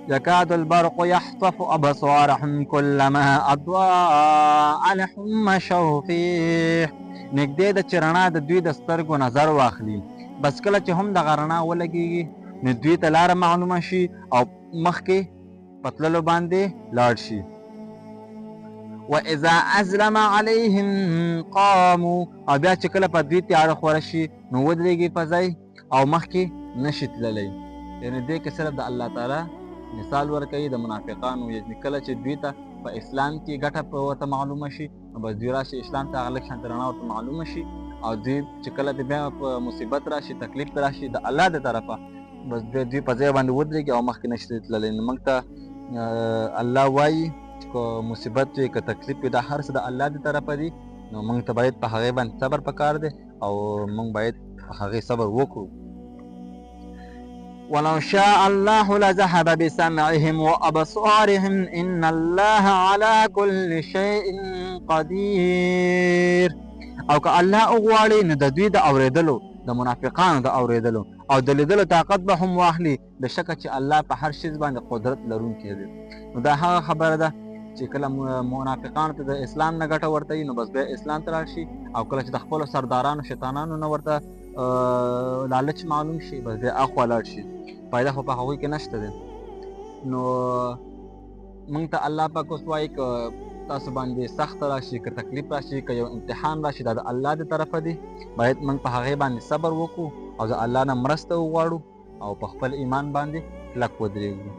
يكاد البرق يخطف أبصارهم كلما أضاء لهم مشوا فيه. نږدې ده چې رڼا د دوی د سترګو نظر واخلي، بس کله چې هم دغه رڼا ولګېږي نو دوی ته لاره معلومه شي او مخکې په تللو باندې لاړ شي. وإذا أظلم عليهم قاموا، او بیا چې کله په دوی تیاره خوره شي نو ودرېږي په ځای او مخکې نشي تللی. یعنې دې کې صرف د الله تعالی مثال ورکوي د منافقانو، یعنې کله چې دوی ته په اسلام کې ګټه ورته معلومه شي نو بس دوی راشي اسلام ته هغه لږ شانته رڼا ورته معلومه شي، او دوی چې کله د بیا په مصیبت راشي تکلیف راشي د الله د طرفه بس دوی په ځای باندې ودرېږي او مخکې نشي تللی. نو موږ ته الله وایي چې که مصیبت وي که تکلیف وي دا هر څه د الله د طرفه دي، نو موږ ته باید په هغې باندې صبر پکار دی او موږ باید په هغې صبر وکړو. ولو شاء الله لذهب بسمعهم وأبصارهم إن الله على كل شيء قدير. او که الله وغواړي نو د دوی د اورېدلو د منافقانو د اورېدلو او د لیدلو طاقت به هم واخلي، د شکه چې الله په هر شي باندې قدرت لرونکی دی. نو دا هغه خبره ده چې کله منافقانو ته د اسلام نه ګټه ورته وي نو بس بیا اسلام ته لاړ شي، او کله چې د خپلو سردارانو شیطانانو نه ورته لالچ معلوم شي بس بیا اخوا لاړ شي، فایده خو په هغوی کې نشته دی. نو موږ ته الله پاک اوس وایي که تاسو باندې سخت راشي که تکلیف راشي که یو امتحان راشي دا د الله د طرفه دی، باید موږ په هغې باندې صبر وکړو او د الله نه مرسته وغواړو او په خپل ایمان باندې کلک ودرېږو.